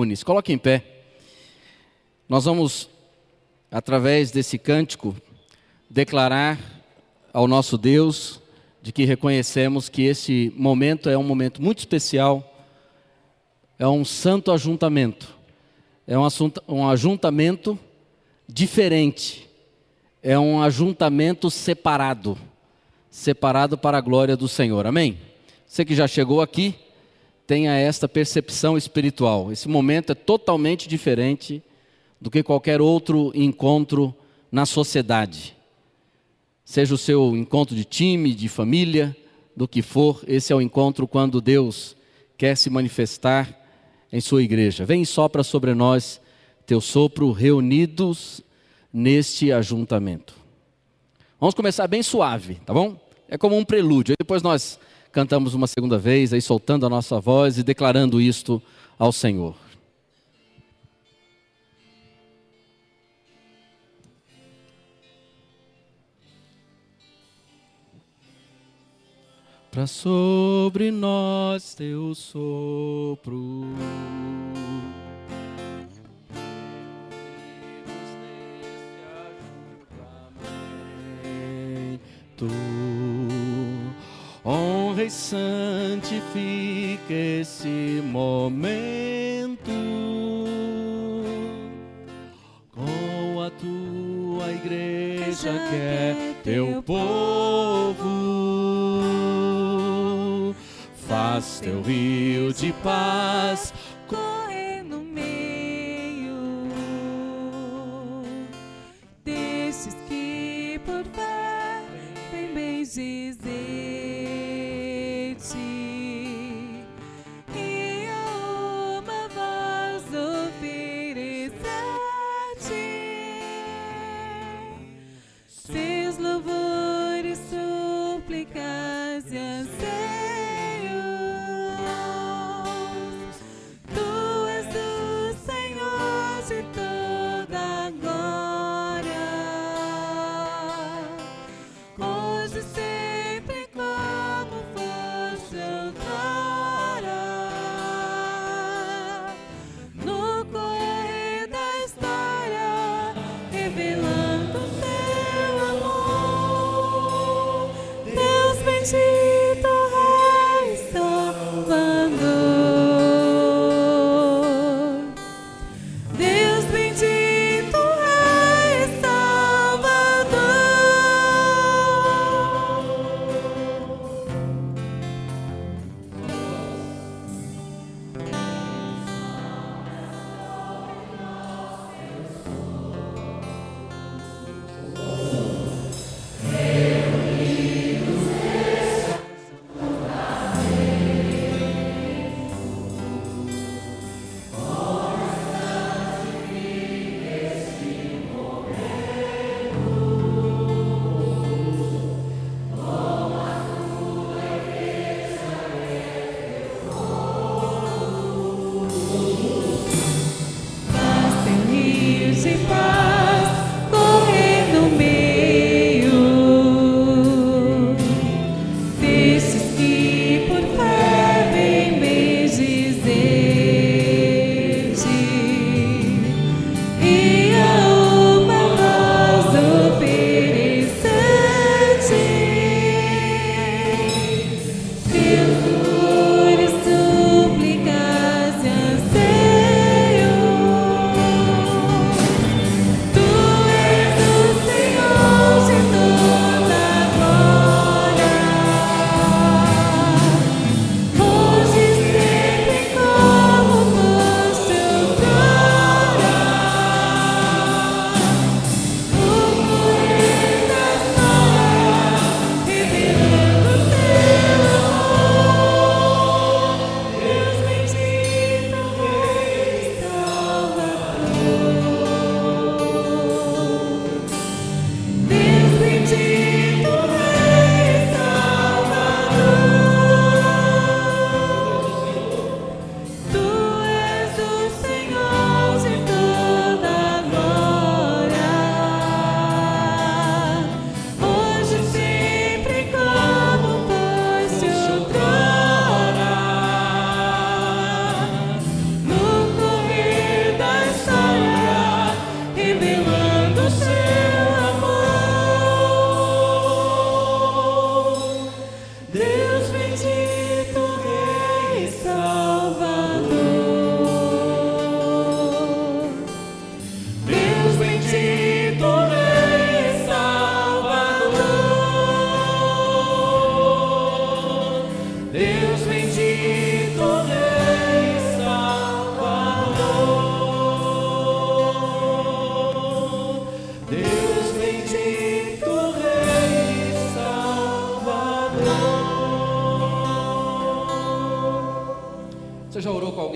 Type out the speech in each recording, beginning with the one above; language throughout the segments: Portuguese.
reúne. Se coloque em pé. Nós vamos, através desse cântico, declarar ao nosso Deus de que reconhecemos que esse momento é um momento muito especial, é um santo ajuntamento, é um ajuntamento diferente, é um ajuntamento separado para a glória do Senhor, amém? Você que já chegou aqui, tenha esta percepção espiritual, esse momento é totalmente diferente do que qualquer outro encontro na sociedade. Seja o seu encontro de time, de família, do que for, esse é o encontro quando Deus quer se manifestar em sua igreja. Vem e sopra sobre nós teu sopro, reunidos neste ajuntamento. Vamos começar bem suave, tá bom? É como um prelúdio. Aí depois nós cantamos uma segunda vez, aí soltando a nossa voz e declarando isto ao Senhor. Pra sobre nós teu sopro, honra e santifica esse momento com a tua igreja que é teu povo. Faz teu rio de paz correr no meio desses que por fé vem bendizer-te, e a uma voz oferecer-te seus louvores, súplicas e anseios.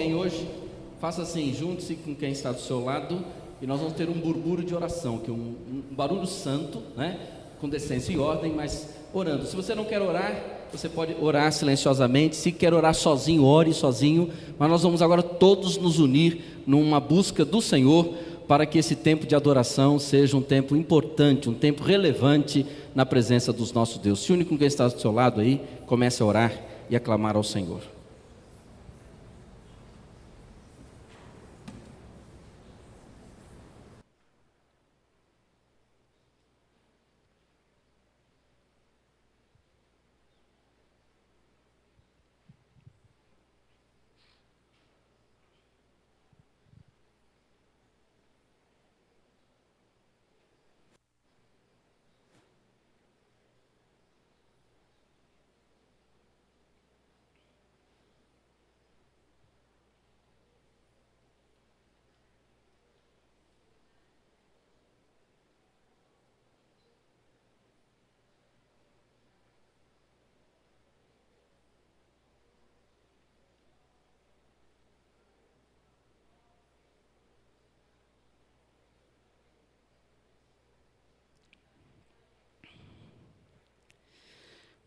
alguém hoje, faça assim, junte-se com quem está do seu lado e nós vamos ter um burburo de oração, que é um barulho santo, né? Com decência e ordem, mas orando. Se você não quer orar, você pode orar silenciosamente. Se quer orar sozinho, ore sozinho. Mas nós vamos agora todos nos unir numa busca do Senhor, para que esse tempo de adoração seja um tempo importante, um tempo relevante na presença dos nossos Deus. Se une com quem está do seu lado aí, comece a orar e a clamar ao Senhor.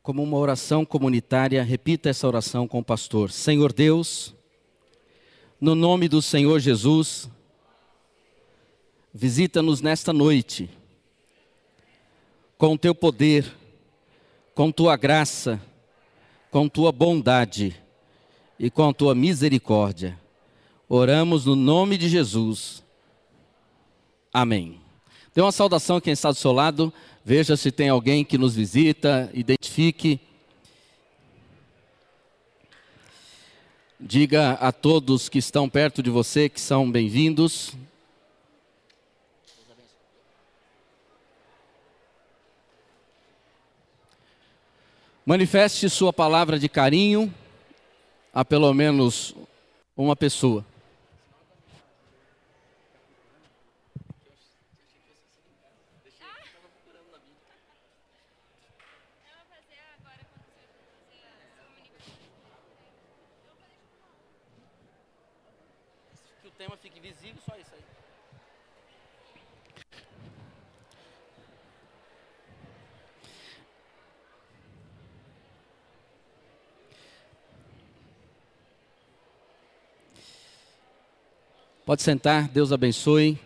Como uma oração comunitária, repita essa oração com o pastor. Senhor Deus, no nome do Senhor Jesus, visita-nos nesta noite, com o teu poder, com tua graça, com tua bondade e com a tua misericórdia. Oramos no nome de Jesus. Amém. Dê uma saudação a quem está do seu lado. Veja se tem alguém que nos visita, identifique. Diga a todos que estão perto de você que são bem-vindos. Manifeste sua palavra de carinho a pelo menos uma pessoa. Que o tema fique visível, só isso aí. Pode sentar, Deus abençoe.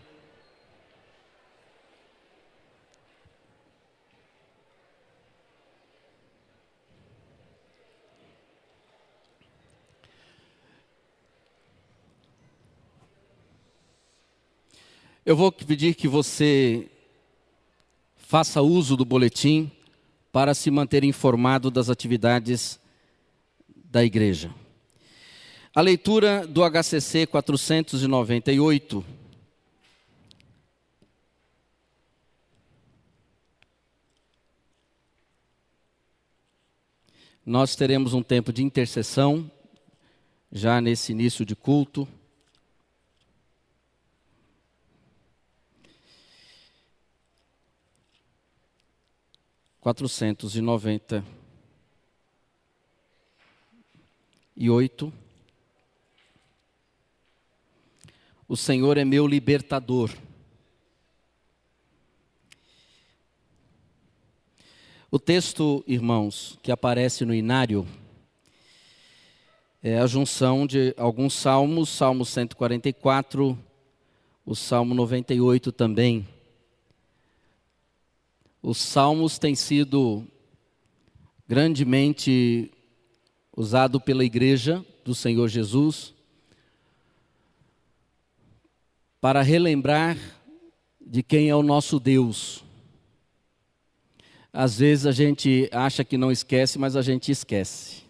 Eu vou pedir que você faça uso do boletim para se manter informado das atividades da igreja. A leitura do HCC 498. Nós teremos um tempo de intercessão, já nesse início de culto. (498) O Senhor é meu libertador. O texto, irmãos, que aparece no inário é a junção de alguns salmos, Salmo 144, o Salmo 98 também. Os salmos têm sido grandemente usados pela igreja do Senhor Jesus para relembrar de quem é o nosso Deus. Às vezes a gente acha que não esquece, mas a gente esquece.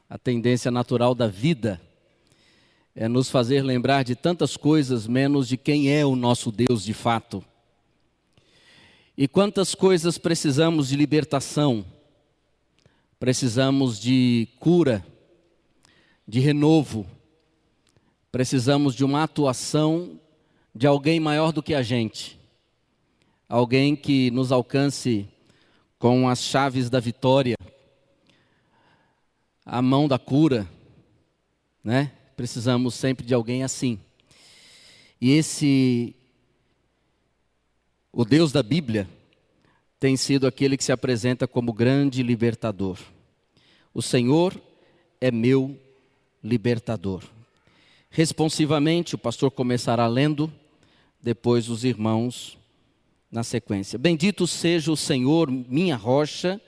A tendência natural da vida é nos fazer lembrar de tantas coisas, menos de quem é o nosso Deus de fato. E quantas coisas precisamos de libertação, precisamos de cura, de renovo, precisamos de uma atuação de alguém maior do que a gente, alguém que nos alcance com as chaves da vitória, a mão da cura, né? precisamos sempre de alguém assim. E o Deus da Bíblia, tem sido aquele que se apresenta como grande libertador. O Senhor é meu libertador. Responsivamente, o pastor começará lendo, depois os irmãos na sequência. Bendito seja o Senhor, minha rocha,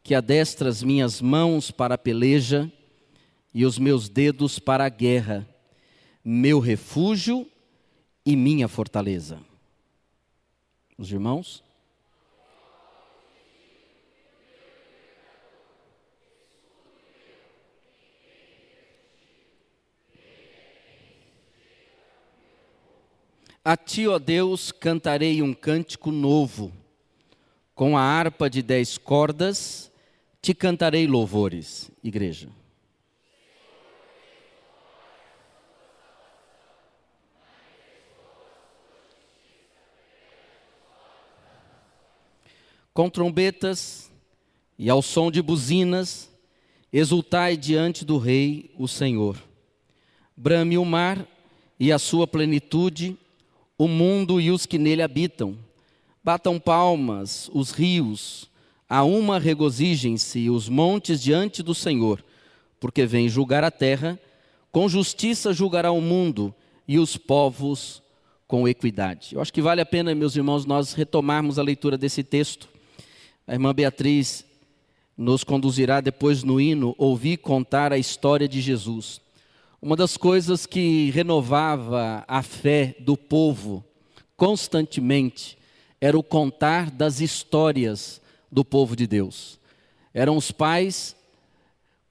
que adestra as minhas mãos para a peleja e os meus dedos para a guerra, meu refúgio e minha fortaleza. Os irmãos? A ti, ó Deus, cantarei um cântico novo. Com a harpa de 10 cordas, te cantarei louvores. Igreja. Com trombetas e ao som de buzinas, exultai diante do Rei, o Senhor. Brame o mar e a sua plenitude, o mundo e os que nele habitam. Batam palmas os rios, a uma regozijem-se os montes diante do Senhor, porque vem julgar a terra, com justiça julgará o mundo e os povos com equidade. Eu acho que vale a pena, meus irmãos, nós retomarmos a leitura desse texto. A irmã Beatriz nos conduzirá depois no hino, ouvir contar a história de Jesus. Uma das coisas que renovava a fé do povo constantemente era o contar das histórias do povo de Deus. Eram os pais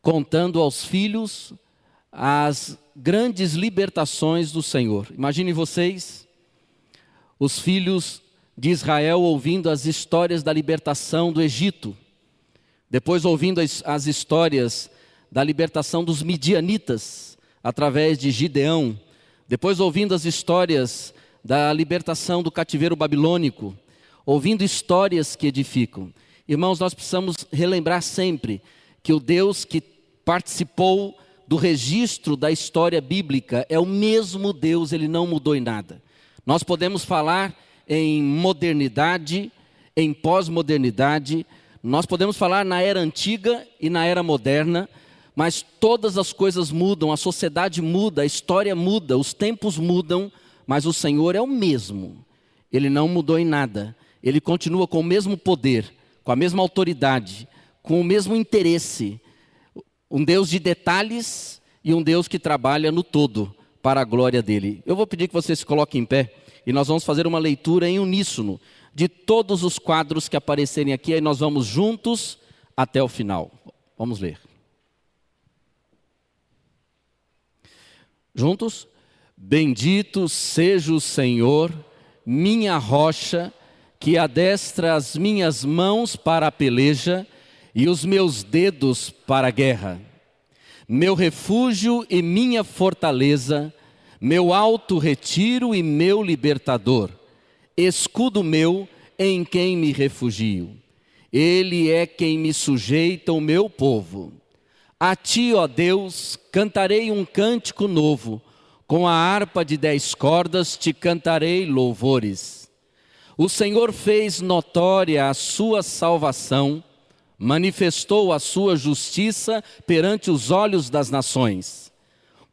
contando aos filhos as grandes libertações do Senhor. Imagine vocês, os filhos de Israel ouvindo as histórias da libertação do Egito, depois ouvindo as histórias da libertação dos midianitas, através de Gideão, depois ouvindo as histórias da libertação do cativeiro babilônico, ouvindo histórias que edificam. Irmãos, nós precisamos relembrar sempre que o Deus que participou do registro da história bíblica é o mesmo Deus, Ele não mudou em nada. Nós podemos falar em modernidade, em pós-modernidade, nós podemos falar na era antiga e na era moderna, mas todas as coisas mudam, a sociedade muda, a história muda, os tempos mudam, mas o Senhor é o mesmo. Ele não mudou em nada. Ele continua com o mesmo poder, com a mesma autoridade, com o mesmo interesse. Um Deus de detalhes e um Deus que trabalha no todo para a glória dele. Eu vou pedir que você se coloque em pé e nós vamos fazer uma leitura em uníssono de todos os quadros que aparecerem aqui, aí nós vamos juntos até o final. Vamos ler. Juntos? Bendito seja o Senhor, minha rocha, que adestra as minhas mãos para a peleja e os meus dedos para a guerra. Meu refúgio e minha fortaleza, meu alto retiro e meu libertador, escudo meu em quem me refugio. Ele é quem me sujeita o meu povo. A ti, ó Deus, cantarei um cântico novo, com a harpa de 10 cordas te cantarei louvores. O Senhor fez notória a sua salvação, manifestou a sua justiça perante os olhos das nações.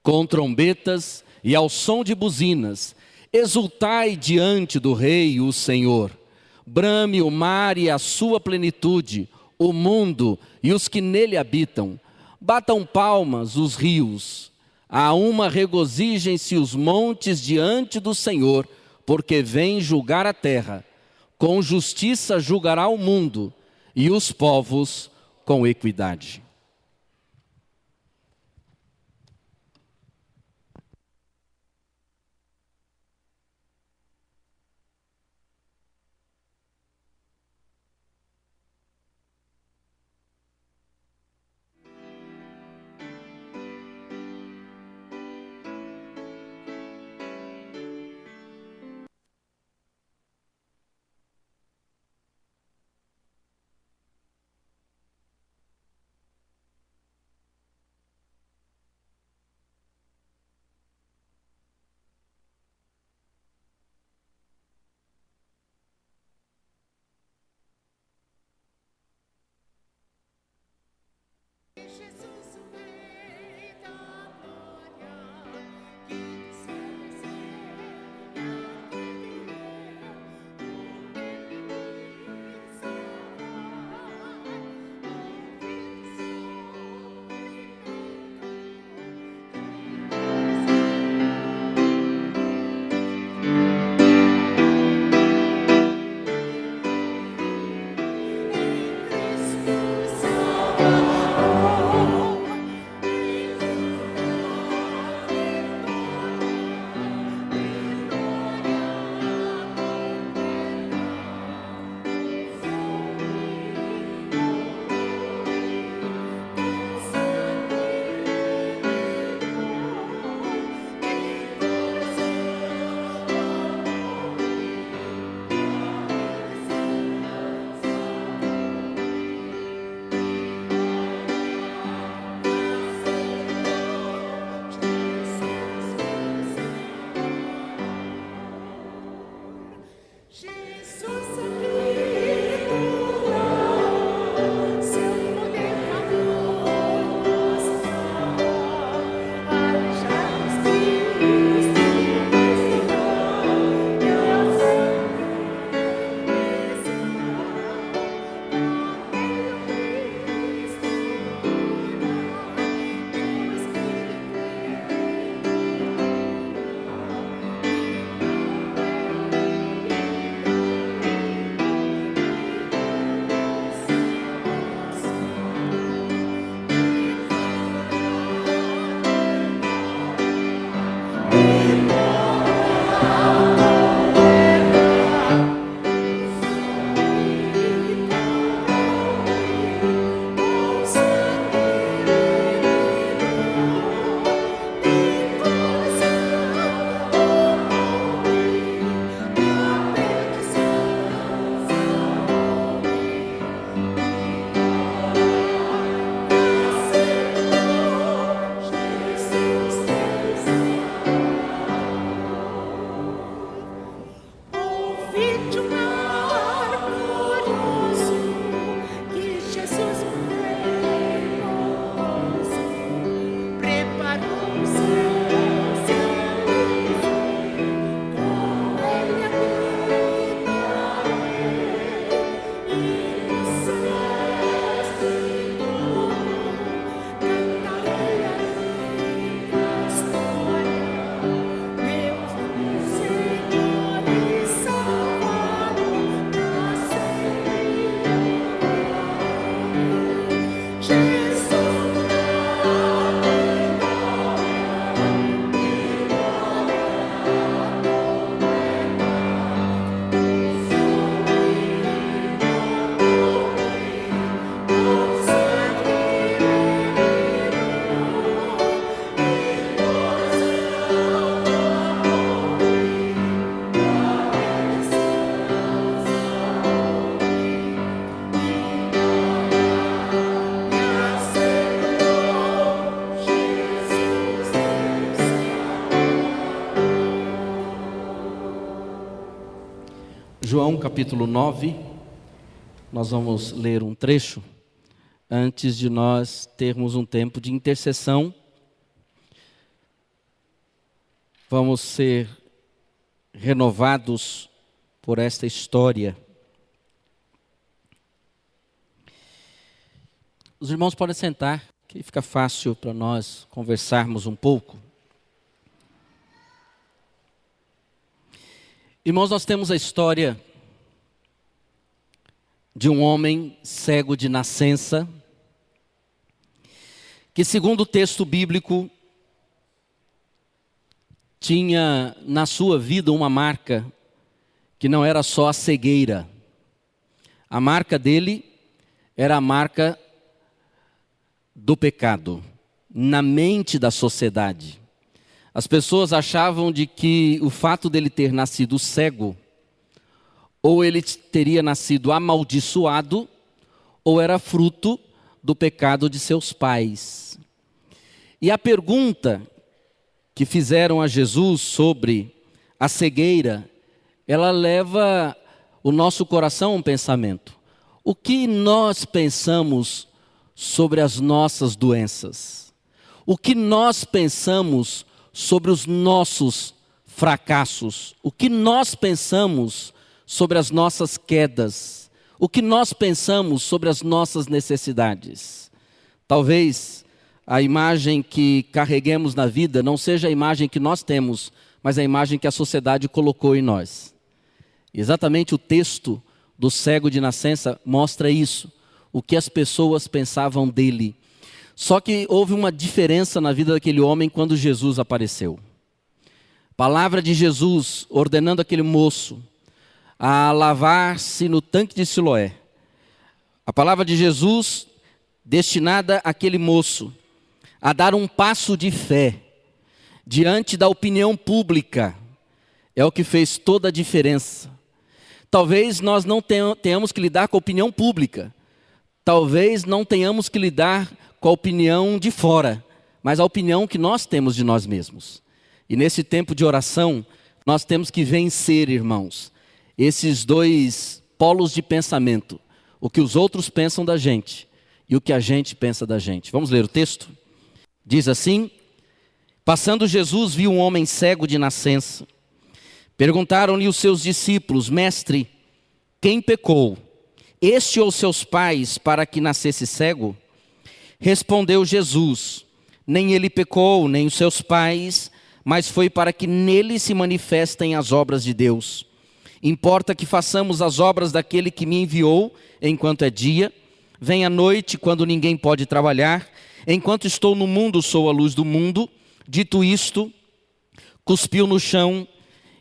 Com trombetas e ao som de buzinas, exultai diante do Rei, o Senhor. Brame o mar e a sua plenitude, o mundo e os que nele habitam. Batam palmas os rios, a uma regozijem-se os montes diante do Senhor, porque vem julgar a terra. Com justiça julgará o mundo e os povos com equidade. João capítulo 9, nós vamos ler um trecho antes de nós termos um tempo de intercessão. Vamos ser renovados por esta história. Os irmãos podem sentar, que fica fácil para nós conversarmos um pouco. Irmãos, nós temos a história de um homem cego de nascença, que segundo o texto bíblico, tinha na sua vida uma marca que não era só a cegueira. A marca dele era a marca do pecado, na mente da sociedade. As pessoas achavam de que o fato dele ter nascido cego, ou ele teria nascido amaldiçoado, ou era fruto do pecado de seus pais. E a pergunta que fizeram a Jesus sobre a cegueira, ela leva o nosso coração a um pensamento. O que nós pensamos sobre as nossas doenças? O que nós pensamos sobre os nossos fracassos? O que nós pensamos sobre as nossas quedas? O que nós pensamos sobre as nossas necessidades? Talvez a imagem que carreguemos na vida não seja a imagem que nós temos, mas a imagem que a sociedade colocou em nós. Exatamente o texto do cego de nascença mostra isso, o que as pessoas pensavam dele. Só que houve uma diferença na vida daquele homem quando Jesus apareceu. Palavra de Jesus ordenando aquele moço a lavar-se no tanque de Siloé. A palavra de Jesus destinada àquele moço a dar um passo de fé diante da opinião pública, é o que fez toda a diferença. Talvez nós não tenhamos que lidar com a opinião pública, talvez não tenhamos que lidar com a opinião de fora, mas a opinião que nós temos de nós mesmos. E nesse tempo de oração, nós temos que vencer, irmãos, esses dois polos de pensamento, o que os outros pensam da gente e o que a gente pensa da gente. Vamos ler o texto? Diz assim: passando Jesus viu um homem cego de nascença. Perguntaram-lhe os seus discípulos: mestre, quem pecou, este ou seus pais, para que nascesse cego? Respondeu Jesus: nem ele pecou, nem os seus pais, mas foi para que nele se manifestem as obras de Deus. Importa que façamos as obras daquele que me enviou enquanto é dia. Vem a noite, quando ninguém pode trabalhar. Enquanto estou no mundo, sou a luz do mundo. Dito isto, cuspiu no chão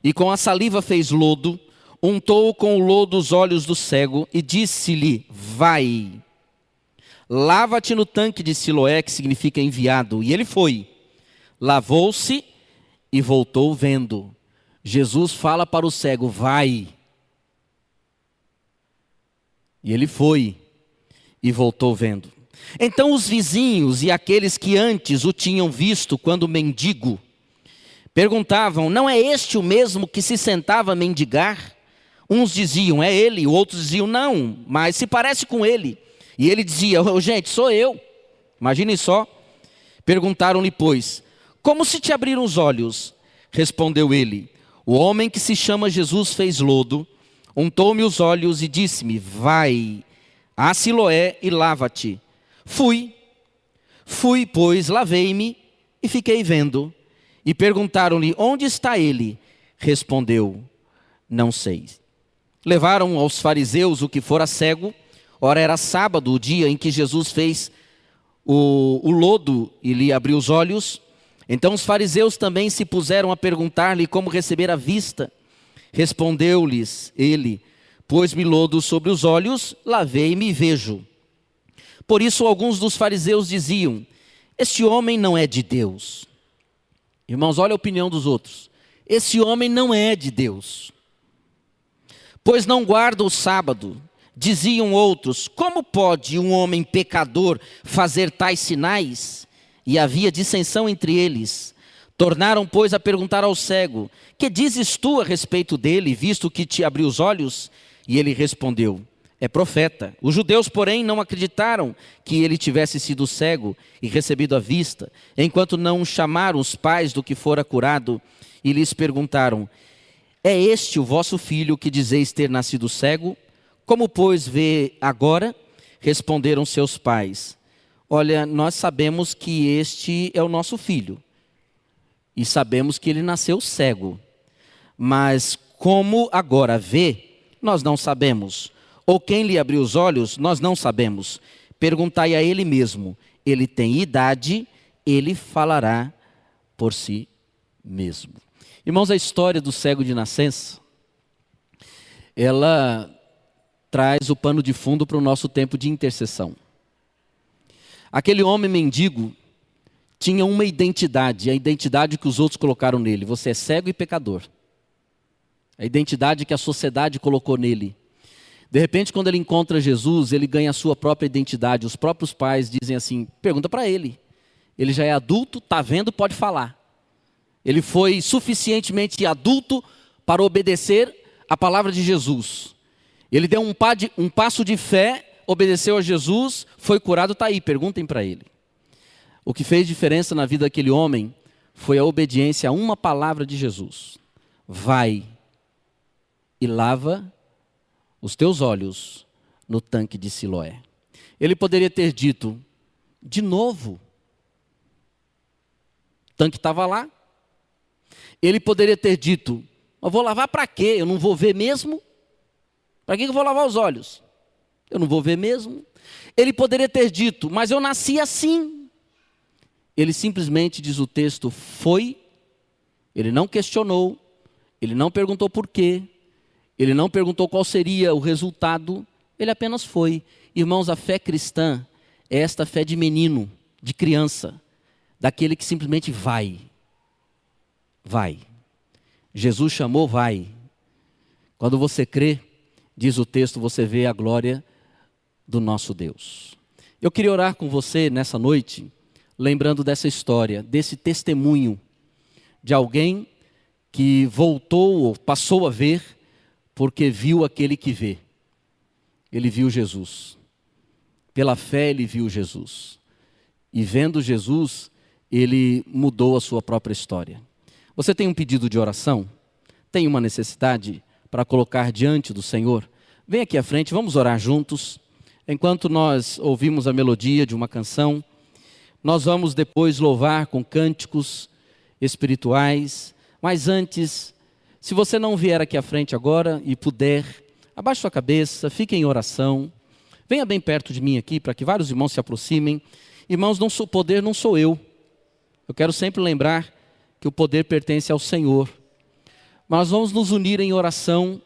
e com a saliva fez lodo, untou com o lodo os olhos do cego e disse-lhe: vai, lava-te no tanque de Siloé, que significa enviado. E ele foi, lavou-se e voltou vendo. Jesus fala para o cego: vai. E ele foi e voltou vendo. Então os vizinhos e aqueles que antes o tinham visto quando mendigo, perguntavam: não é este o mesmo que se sentava a mendigar? Uns diziam: é ele, outros diziam: não, mas se parece com ele. E ele dizia: gente, sou eu. Imaginem só. Perguntaram-lhe, pois: como se te abriram os olhos? Respondeu ele: o homem que se chama Jesus fez lodo, untou-me os olhos e disse-me: vai a Siloé e lava-te. Fui, pois, lavei-me e fiquei vendo. E perguntaram-lhe: onde está ele? Respondeu: não sei. Levaram aos fariseus o que fora cego. Ora, era sábado, o dia em que Jesus fez o lodo e lhe abriu os olhos. Então os fariseus também se puseram a perguntar-lhe como receber a vista. Respondeu-lhes ele: pôs-me lodo sobre os olhos, lavei-me e vejo. Por isso alguns dos fariseus diziam: este homem não é de Deus. Irmãos, olha a opinião dos outros. Esse homem não é de Deus, pois não guarda o sábado. Diziam outros: como pode um homem pecador fazer tais sinais? E havia dissensão entre eles. Tornaram, pois, a perguntar ao cego: que dizes tu a respeito dele, visto que te abriu os olhos? E ele respondeu: é profeta. Os judeus, porém, não acreditaram que ele tivesse sido cego e recebido a vista, enquanto não chamaram os pais do que fora curado e lhes perguntaram: é este o vosso filho que dizeis ter nascido cego? Como, pois, vê agora? Responderam seus pais: olha, nós sabemos que este é o nosso filho e sabemos que ele nasceu cego, mas como agora vê, nós não sabemos. Ou quem lhe abriu os olhos, nós não sabemos. Perguntai a ele mesmo. Ele tem idade, ele falará por si mesmo. Irmãos, a história do cego de nascença, ela traz o pano de fundo para o nosso tempo de intercessão. Aquele homem mendigo tinha uma identidade, a identidade que os outros colocaram nele: você é cego e pecador. A identidade que a sociedade colocou nele. De repente, quando ele encontra Jesus, ele ganha a sua própria identidade. Os próprios pais dizem assim: pergunta para ele. Ele já é adulto, está vendo, pode falar. Ele foi suficientemente adulto para obedecer a palavra de Jesus. Ele deu um passo de fé, obedeceu a Jesus, foi curado, está aí, perguntem para ele. O que fez diferença na vida daquele homem foi a obediência a uma palavra de Jesus: vai e lava os teus olhos no tanque de Siloé. Ele poderia ter dito: de novo, o tanque estava lá. Ele poderia ter dito: eu vou lavar para quê? Eu não vou ver mesmo? Para que eu vou lavar os olhos? Eu não vou ver mesmo. Ele poderia ter dito: mas eu nasci assim. Ele simplesmente, diz o texto, foi. Ele não questionou, ele não perguntou por quê, ele não perguntou qual seria o resultado, ele apenas foi. Irmãos, a fé cristã é esta fé de menino, de criança, daquele que simplesmente vai. Vai. Jesus chamou, vai. Quando você crê, diz o texto, você vê a glória do nosso Deus. Eu queria orar com você nessa noite, lembrando dessa história, desse testemunho de alguém que voltou ou passou a ver porque viu aquele que vê. Ele viu Jesus. Pela fé ele viu Jesus. E vendo Jesus, ele mudou a sua própria história. Você tem um pedido de oração? Tem uma necessidade para colocar diante do Senhor? Vem aqui à frente, vamos orar juntos. Enquanto nós ouvimos a melodia de uma canção, nós vamos depois louvar com cânticos espirituais. Mas antes, se você não vier aqui à frente agora e puder, abaixe sua cabeça, fique em oração. Venha bem perto de mim aqui para que vários irmãos se aproximem. Irmãos, o poder não sou eu. Eu quero sempre lembrar que o poder pertence ao Senhor. Mas vamos nos unir em oração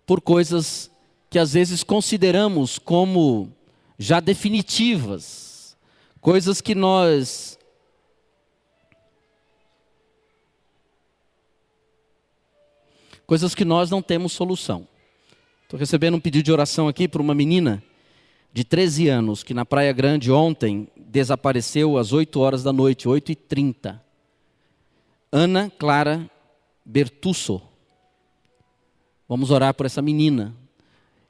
por coisas que às vezes consideramos como já definitivas. Coisas que nós não temos solução. Estou recebendo um pedido de oração aqui para uma menina de 13 anos, que na Praia Grande ontem desapareceu às 8 horas da noite, 8h30. Ana Clara Bertusso. Vamos orar por essa menina.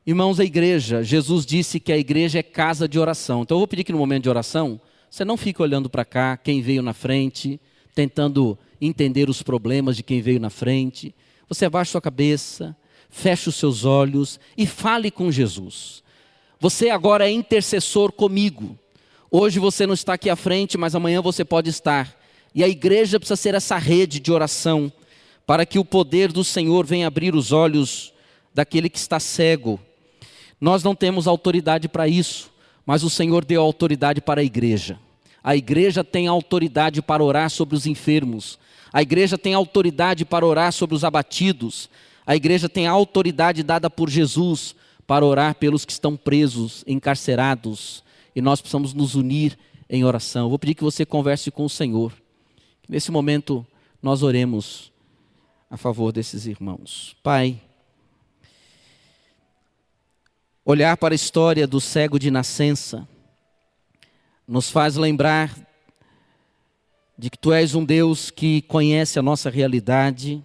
Irmãos, a igreja, Jesus disse que a igreja é casa de oração. Então eu vou pedir que no momento de oração, você não fique olhando para cá, quem veio na frente, tentando entender os problemas de quem veio na frente. Você abaixa sua cabeça, feche os seus olhos e fale com Jesus. Você agora é intercessor comigo. Hoje você não está aqui à frente, mas amanhã você pode estar. E a igreja precisa ser essa rede de oração, para que o poder do Senhor venha abrir os olhos daquele que está cego. Nós não temos autoridade para isso, mas o Senhor deu autoridade para a igreja. A igreja tem autoridade para orar sobre os enfermos. A igreja tem autoridade para orar sobre os abatidos. A igreja tem a autoridade dada por Jesus para orar pelos que estão presos, encarcerados. E nós precisamos nos unir em oração. Eu vou pedir que você converse com o Senhor. Nesse momento, nós oremos a favor desses irmãos. Pai, olhar para a história do cego de nascença nos faz lembrar de que Tu és um Deus que conhece a nossa realidade,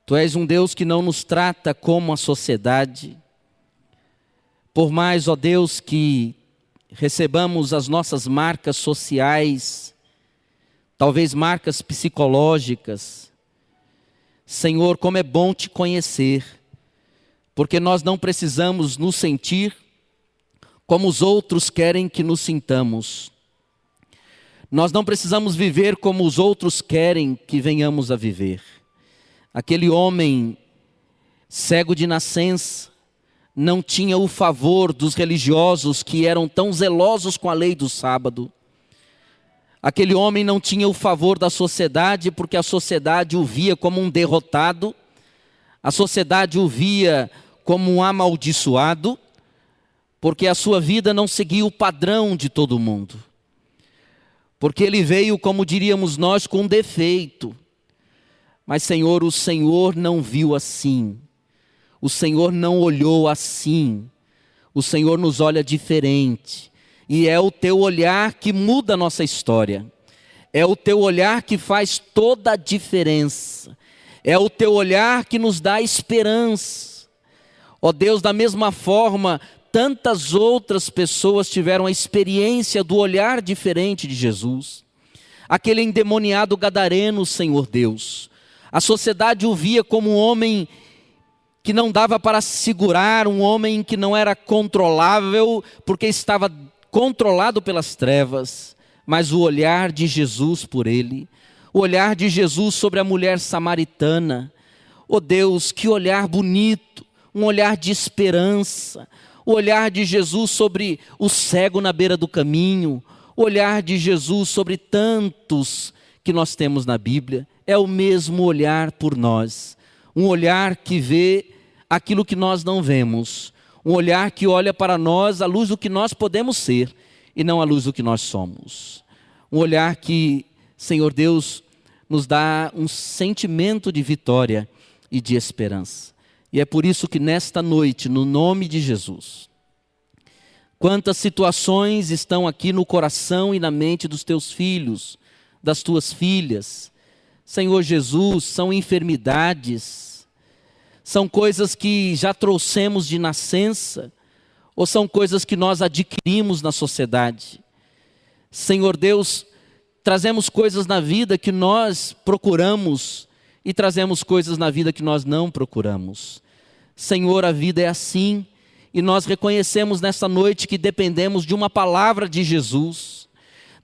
Tu és um Deus que não nos trata como a sociedade. Por mais, ó Deus, que recebamos as nossas marcas sociais, talvez marcas psicológicas, Senhor, como é bom Te conhecer, porque nós não precisamos nos sentir como os outros querem que nos sintamos. Nós não precisamos viver como os outros querem que venhamos a viver. Aquele homem cego de nascença não tinha o favor dos religiosos que eram tão zelosos com a lei do sábado. Aquele homem não tinha o favor da sociedade, porque a sociedade o via como um derrotado, a sociedade o via como um amaldiçoado, porque a sua vida não seguia o padrão de todo mundo. Porque ele veio, como diríamos nós, com defeito. Mas, Senhor, o Senhor não viu assim. O Senhor não olhou assim. O Senhor nos olha diferente. E é o Teu olhar que muda a nossa história. É o Teu olhar que faz toda a diferença. É o Teu olhar que nos dá esperança. Ó Deus, da mesma forma, tantas outras pessoas tiveram a experiência do olhar diferente de Jesus. Aquele endemoniado gadareno, Senhor Deus. A sociedade o via como um homem que não dava para se segurar, um homem que não era controlável, porque estava controlado pelas trevas. Mas o olhar de Jesus por ele, o olhar de Jesus sobre a mulher samaritana, ó Deus, que olhar bonito, um olhar de esperança, o olhar de Jesus sobre o cego na beira do caminho, o olhar de Jesus sobre tantos que nós temos na Bíblia, é o mesmo olhar por nós, um olhar que vê aquilo que nós não vemos, um olhar que olha para nós à luz do que nós podemos ser e não à luz do que nós somos, um olhar que, Senhor Deus, nos dá um sentimento de vitória e de esperança. E é por isso que nesta noite, no nome de Jesus, quantas situações estão aqui no coração e na mente dos Teus filhos, das Tuas filhas, Senhor Jesus, são enfermidades, são coisas que já trouxemos de nascença, ou são coisas que nós adquirimos na sociedade. Senhor Deus, trazemos coisas na vida que nós procuramos e trazemos coisas na vida que nós não procuramos. Senhor, a vida é assim, e nós reconhecemos nesta noite que dependemos de uma palavra de Jesus,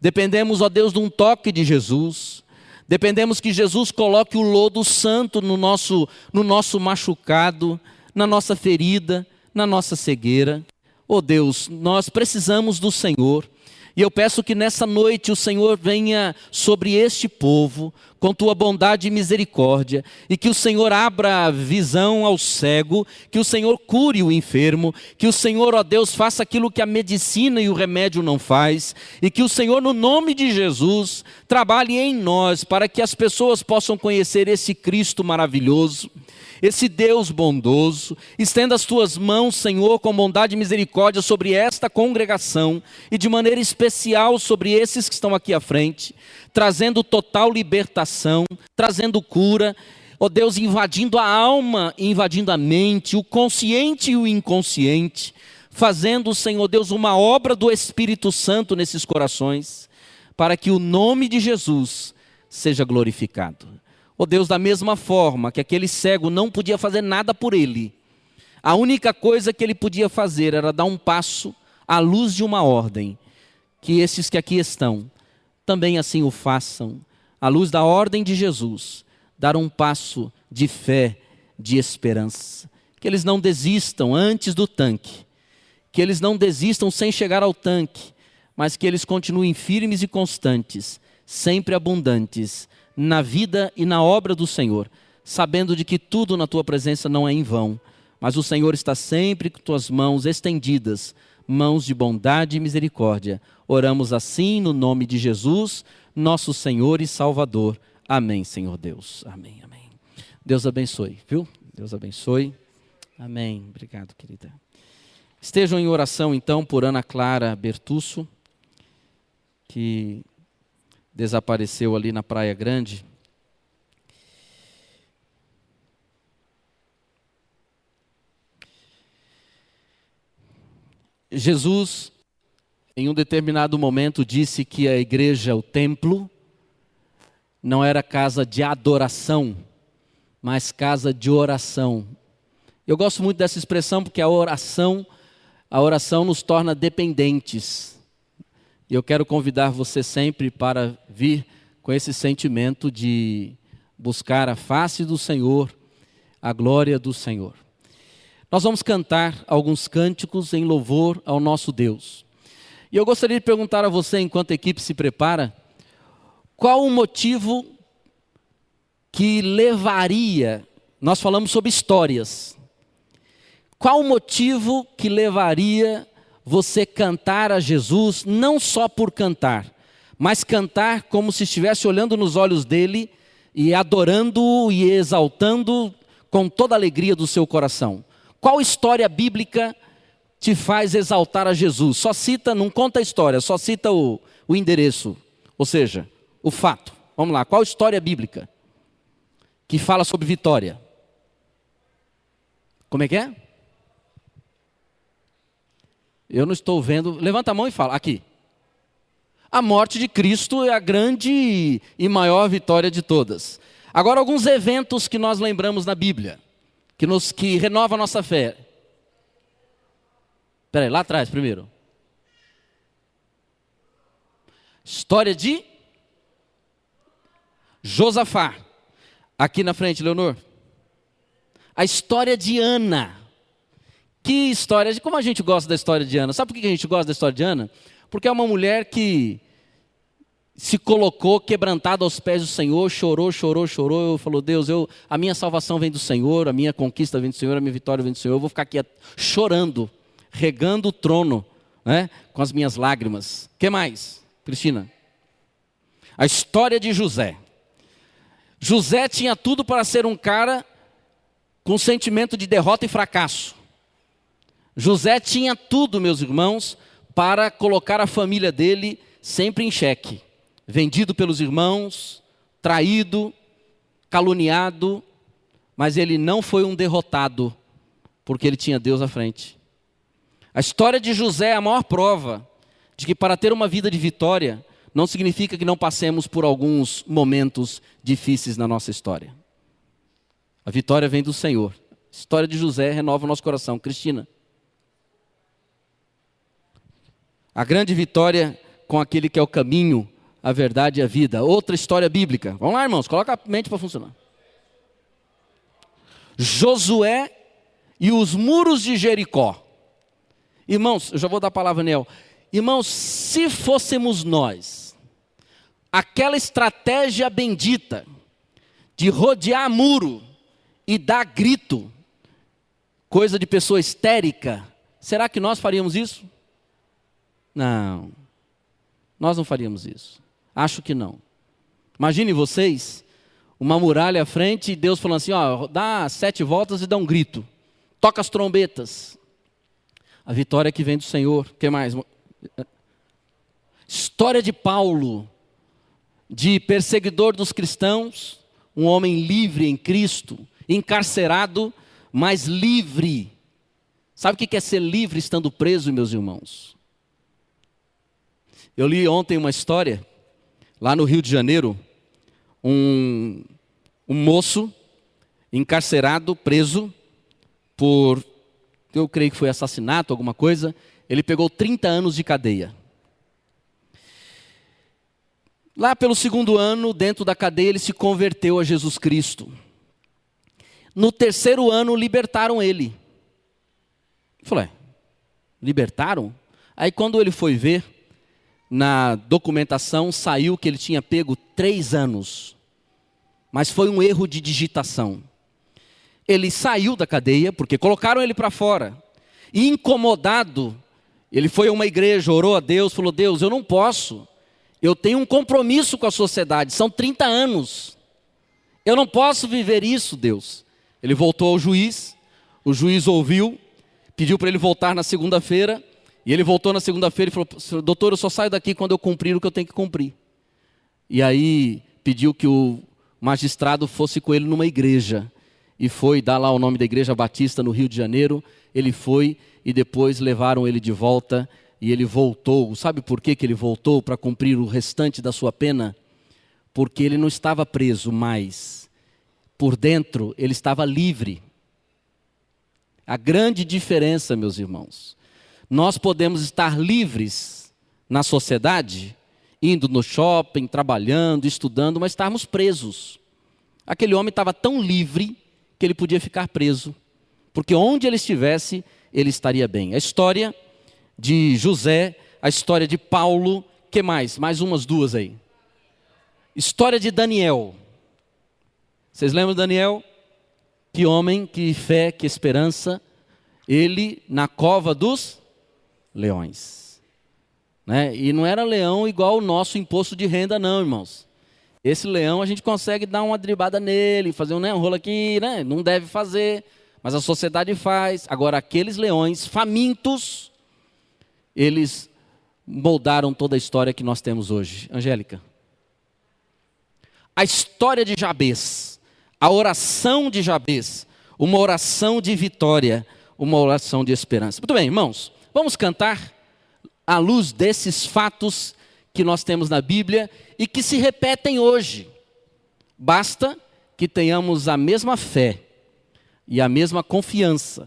dependemos, ó Deus, de um toque de Jesus, dependemos que Jesus coloque o lodo santo no nosso machucado, na nossa ferida, na nossa cegueira. Ó Deus, nós precisamos do Senhor. E eu peço que nessa noite o Senhor venha sobre este povo com Tua bondade e misericórdia, e que o Senhor abra a visão ao cego, que o Senhor cure o enfermo, que o Senhor, ó Deus, faça aquilo que a medicina e o remédio não faz, e que o Senhor, no nome de Jesus, trabalhe em nós para que as pessoas possam conhecer esse Cristo maravilhoso, esse Deus bondoso. Estenda as Tuas mãos, Senhor, com bondade e misericórdia sobre esta congregação e de maneira especial sobre esses que estão aqui à frente, trazendo total libertação, trazendo cura, ó Deus, invadindo a alma, invadindo a mente, o consciente e o inconsciente, fazendo, Senhor Deus, uma obra do Espírito Santo nesses corações, para que o nome de Jesus seja glorificado. Ó Deus, da mesma forma que aquele cego não podia fazer nada por ele, a única coisa que ele podia fazer era dar um passo à luz de uma ordem, que esses que aqui estão, também assim o façam, à luz da ordem de Jesus, dar um passo de fé, de esperança, que eles não desistam antes do tanque, que eles não desistam sem chegar ao tanque, mas que eles continuem firmes e constantes, sempre abundantes, na vida e na obra do Senhor, sabendo de que tudo na Tua presença não é em vão, mas o Senhor está sempre com Tuas mãos estendidas, mãos de bondade e misericórdia. Oramos assim no nome de Jesus, nosso Senhor e Salvador. Amém, Senhor Deus. Amém, amém. Deus abençoe, viu? Deus abençoe. Amém. Obrigado, querida. Estejam em oração, então, por Ana Clara Bertusso, que desapareceu ali na Praia Grande. Jesus, em um determinado momento, disse que a igreja, o templo, não era casa de adoração, mas casa de oração. Eu gosto muito dessa expressão porque a oração nos torna dependentes. E eu quero convidar você sempre para vir com esse sentimento de buscar a face do Senhor, a glória do Senhor. Nós vamos cantar alguns cânticos em louvor ao nosso Deus. E eu gostaria de perguntar a você, enquanto a equipe se prepara, qual o motivo que levaria, nós falamos sobre histórias, qual o motivo que levaria você cantar a Jesus, não só por cantar, mas cantar como se estivesse olhando nos olhos dele e adorando-o e exaltando com toda a alegria do seu coração? Qual história bíblica te faz exaltar a Jesus? Só cita, não conta a história, só cita o endereço, ou seja, o fato. Vamos lá, qual história bíblica que fala sobre vitória? Como é que é? Eu não estou vendo. Levanta a mão e fala. Aqui. A morte de Cristo é a grande e maior vitória de todas. Agora, alguns eventos que nós lembramos na Bíblia, que renova a nossa fé. Espera aí, lá atrás primeiro. História de Josafá. Aqui na frente, Leonor. A história de Ana. Que história, como a gente gosta da história de Ana. Sabe por que a gente gosta da história de Ana? Porque é uma mulher que se colocou quebrantada aos pés do Senhor, chorou, falou, Deus, a minha salvação vem do Senhor, a minha conquista vem do Senhor, a minha vitória vem do Senhor, eu vou ficar aqui chorando, regando o trono, né, com as minhas lágrimas. O que mais, Cristina? A história de José. José tinha tudo para ser um cara com sentimento de derrota e fracasso. José tinha tudo, meus irmãos, para colocar a família dele sempre em xeque. Vendido pelos irmãos, traído, caluniado, mas ele não foi um derrotado, porque ele tinha Deus à frente. A história de José é a maior prova de que para ter uma vida de vitória, não significa que não passemos por alguns momentos difíceis na nossa história. A vitória vem do Senhor. A história de José renova o nosso coração. Cristina. A grande vitória com aquele que é o caminho, a verdade e a vida. Outra história bíblica. Vamos lá, irmãos, coloca a mente para funcionar. Josué e os muros de Jericó. Irmãos, eu já vou dar a palavra a Nel. Irmãos, se fôssemos nós, aquela estratégia bendita de rodear muro e dar grito, coisa de pessoa histérica, será que nós faríamos isso? Não, nós não faríamos isso. Acho que não. Imagine vocês, uma muralha à frente e Deus falando assim, ó, dá 7 voltas e dá um grito. Toca as trombetas. A vitória que vem do Senhor. O que mais? História de Paulo, de perseguidor dos cristãos, um homem livre em Cristo, encarcerado, mas livre. Sabe o que é ser livre estando preso, meus irmãos? Eu li ontem uma história, lá no Rio de Janeiro, um moço encarcerado, preso, por, eu creio que foi assassinato, alguma coisa, ele pegou 30 anos de cadeia. Lá pelo 2º ano, dentro da cadeia, ele se converteu a Jesus Cristo. No 3º ano, libertaram ele. Eu falei, libertaram? Aí quando ele foi ver, na documentação saiu que ele tinha pego 3 anos. Mas foi um erro de digitação. Ele saiu da cadeia, porque colocaram ele para fora. E incomodado, ele foi a uma igreja, orou a Deus, falou, Deus, eu não posso. Eu tenho um compromisso com a sociedade, são 30 anos. Eu não posso viver isso, Deus. Ele voltou ao juiz, o juiz ouviu, pediu para ele voltar na segunda-feira, e ele voltou na segunda-feira e falou, doutor, eu só saio daqui quando eu cumprir o que eu tenho que cumprir. E aí pediu que o magistrado fosse com ele numa igreja. E foi dar lá o nome da Igreja Batista no Rio de Janeiro. Ele foi e depois levaram ele de volta e ele voltou. Sabe por que ele voltou? Para cumprir o restante da sua pena? Porque ele não estava preso mais. Por dentro ele estava livre. A grande diferença, meus irmãos, nós podemos estar livres na sociedade, indo no shopping, trabalhando, estudando, mas estarmos presos. Aquele homem estava tão livre que ele podia ficar preso, porque onde ele estivesse, ele estaria bem. A história de José, a história de Paulo, que mais? Mais umas duas aí. História de Daniel. Vocês lembram de Daniel? Que homem, que fé, que esperança. Ele na cova dos leões. Né? E não era leão igual o nosso imposto de renda não, irmãos. Esse leão a gente consegue dar uma dribada nele, fazer um rolo aqui, né? Não deve fazer, mas a sociedade faz. Agora aqueles leões famintos, eles moldaram toda a história que nós temos hoje. Angélica. A história de Jabez, a oração de Jabez, uma oração de vitória, uma oração de esperança. Muito bem, irmãos, vamos cantar à luz desses fatos que nós temos na Bíblia e que se repetem hoje. Basta que tenhamos a mesma fé e a mesma confiança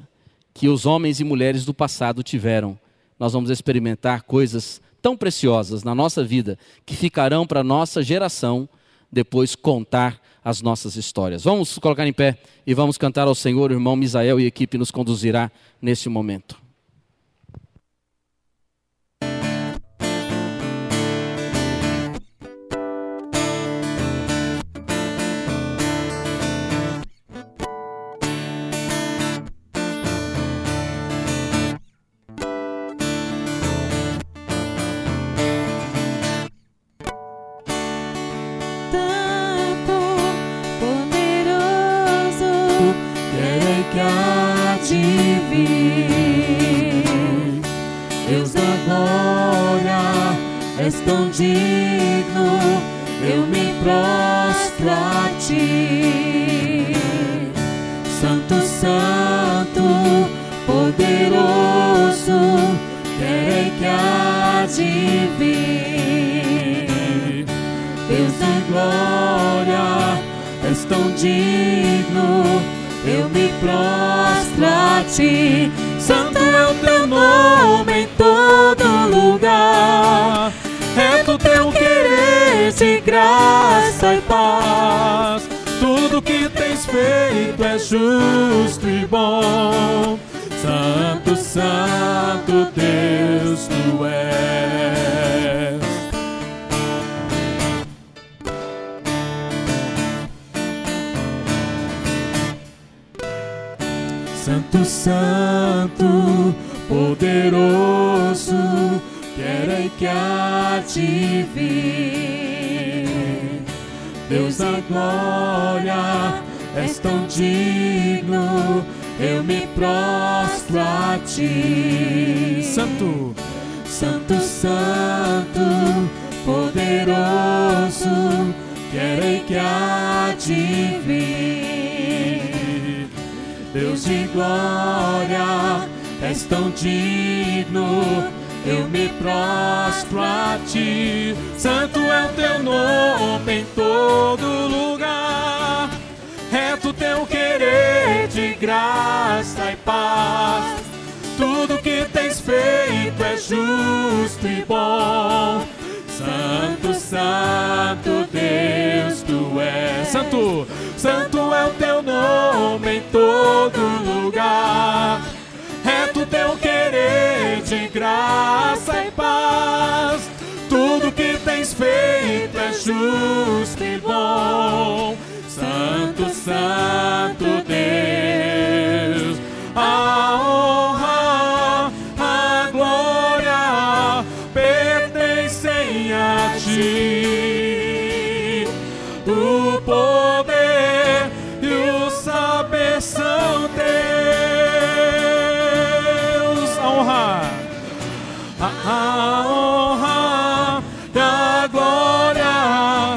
que os homens e mulheres do passado tiveram. Nós vamos experimentar coisas tão preciosas na nossa vida que ficarão para a nossa geração depois contar as nossas histórias. Vamos colocar em pé e vamos cantar ao Senhor. O irmão Misael e a equipe nos conduzirá nesse momento. Deus da glória, és tão digno, eu me prostro a ti. Santo, Santo, poderoso, querei que há de vir. Deus de glória, és tão digno, eu me prostro a ti. Santo é o teu nome em todo lugar, é do teu querer de graça e paz. Tudo que tens feito é justo e bom. Santo, Santo Deus tu és. Santo, Santo, poderoso, querei que há de vir. Deus da glória, és tão digno, eu me prostro a ti. Santo, Santo, Santo, poderoso, querei que há de vir. Deus de glória, és tão digno, eu me prostro a ti. Santo é o teu nome em todo lugar, é do teu querer de graça e paz. Tudo que tens feito é justo e bom. Santo, Santo Deus tu és. Santo, Santo é o teu nome em todo lugar, é do teu querer de graça e paz. Tudo que tens feito é justo e bom. Santo, Santo Deus, a honra, a glória pertencem a ti. O poder e o saber são teus. A honra, a honra e a glória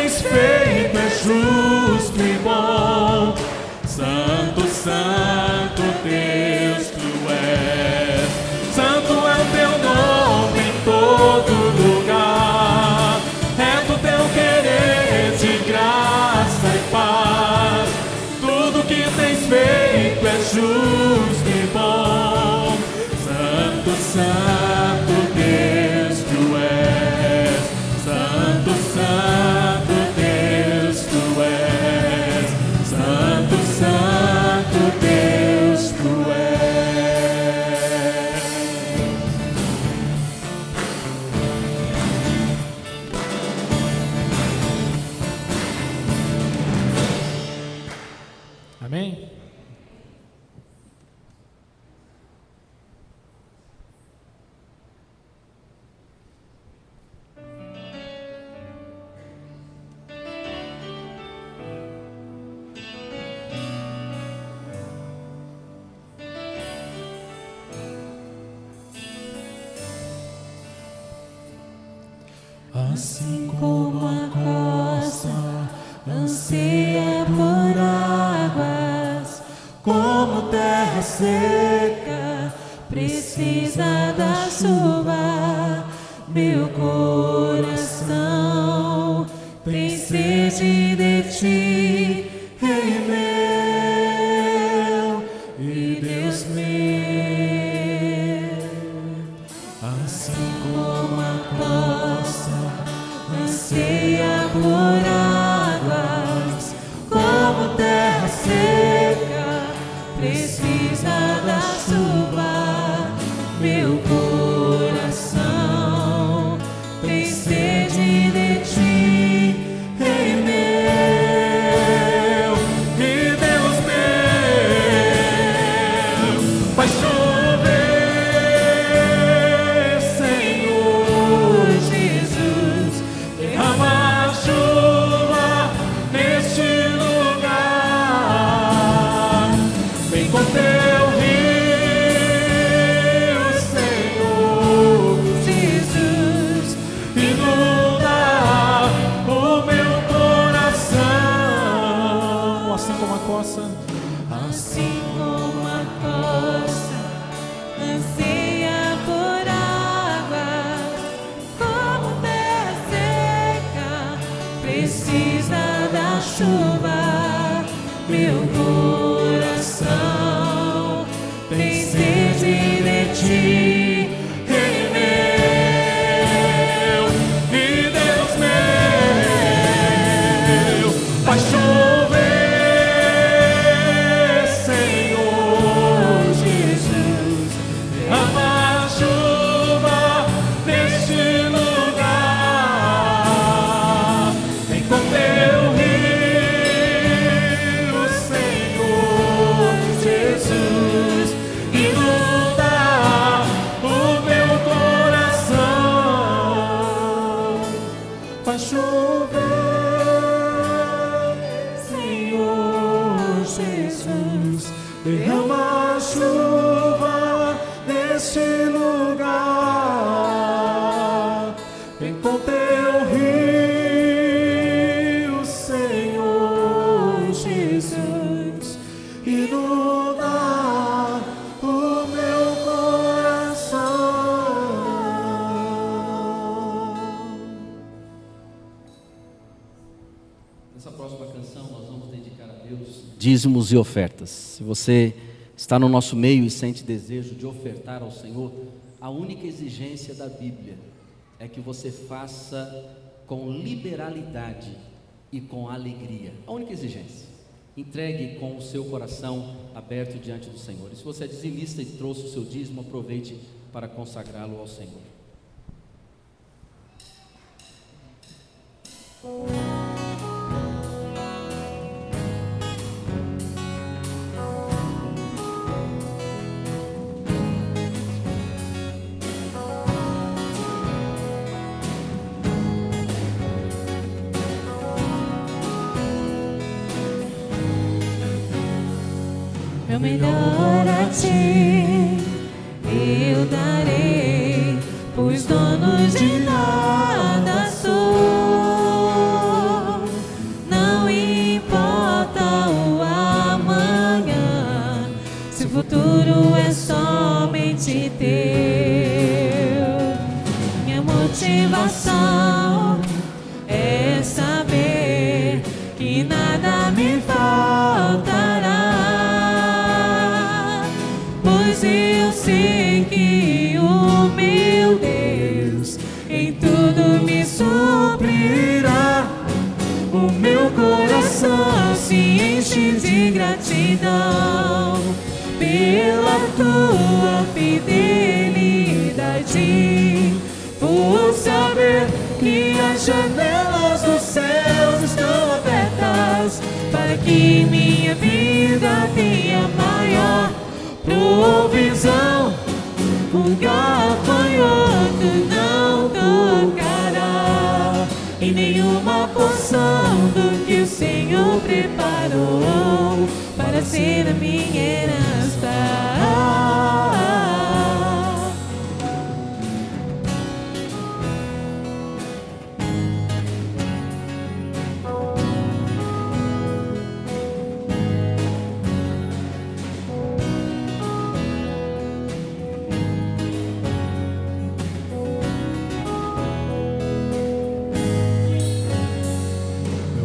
tens feito é justo e bom. Santo, santo Deus tu és. Santo é o teu nome em todo lugar. É do teu querer de graça e paz. Tudo que tens feito é justo e bom. Santo, santo Deus tu és. Santo, santo Deus tu és. Santo, santo Deus tu és. Amém? Assim como a costa anseia por águas, como terra seca precisa da chuva, meu coração tem sede de ti, Rei meu e Deus meu. Assim como a costa anseia por águas, como terra seca precisa da chuva, meu coração tem sede de ti, Rei meu e Deus meu. Vai chover, Senhor Jesus, derrama a chuva neste lugar. Vem com teu rio, Senhor Jesus, inunda o meu coração. Assim como a costa, assim como a costa anseia por águas, como terra seca precisa da chuva, meu coração tem sede de ti, Rei meu e Deus meu. Vai chover, Senhor Jesus, derrama a chuva neste lugar. Vem com teu rio, Senhor Jesus, inunda o meu coração. Vai chover, Senhor Jesus, derrama a chuva neste lugar. Vem com teu rio, Senhor Jesus, inunda o meu coração. Nessa próxima canção nós vamos dedicar a Deus dízimos e ofertas. Se você está no nosso meio e sente desejo de ofertar ao Senhor, a única exigência da Bíblia é que você faça com liberalidade e com alegria. A única exigência. Entregue com o seu coração aberto diante do Senhor. E se você é dizimista e trouxe o seu dízimo, aproveite para consagrá-lo ao Senhor. Meu melhor a ti eu darei, pois donos de nada sou. motivação é saber que nada me faltará, pois eu sei que o meu Deus em tudo me suprirá. O meu coração se enche de gratidão pela tua fidelidade, por saber que as janelas dos céus estão abertas para que minha vida tenha maior provisão. O gafanhoto não tocará em nenhuma porção do que o Senhor preparou para ser a minha herança.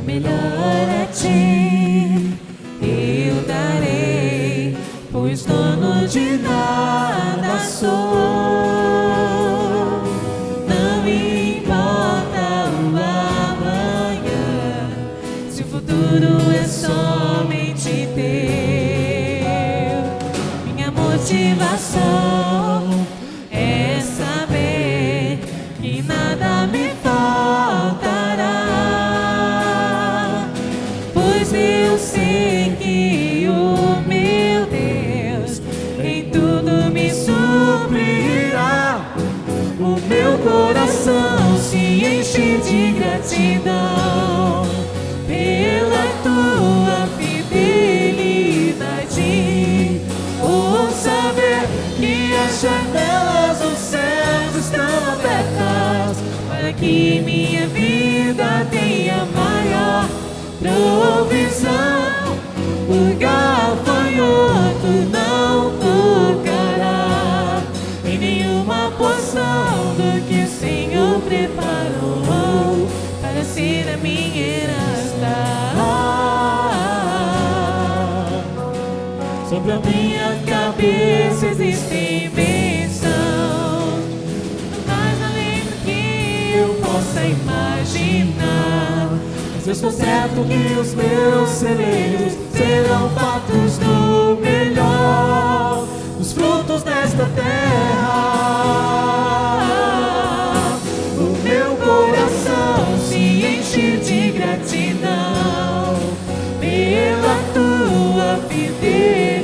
Melhor a ti eu darei, pois dono de nada sou. Não me importa o amanhã, se o futuro é somente teu. Minha motivação é saber que nada me faltará, pois eu sei que o meu Deus em tudo me suprirá. O meu coração se enche de gratidão pela tua fidelidade, por saber que as janelas dos céus estão abertas para que minha vida tenha maior provisão. O gafanhoto não tocará em nenhuma porção do que o Senhor preparou para ser a minha herança. Sobre a minha cabeça existem bênçãos, mais além do que eu possa imaginar. Mas eu estou certo que os meus celeiros serão fartos do melhor dos frutos desta terra. O meu coração se enche de gratidão pela tua fidelidade,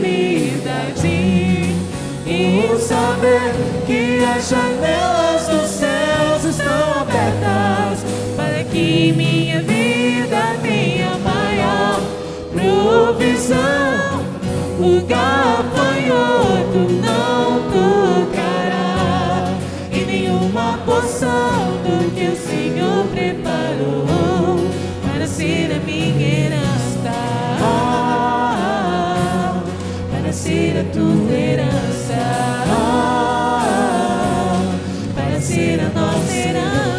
e saber que as janelas dos céus estão abertas para que minha vida tenha maior provisão. O gafanhoto não tocará em nenhuma porção do que o Senhor preparou para ser a minha herança, para ser a tua herança, para ser a nossa herança.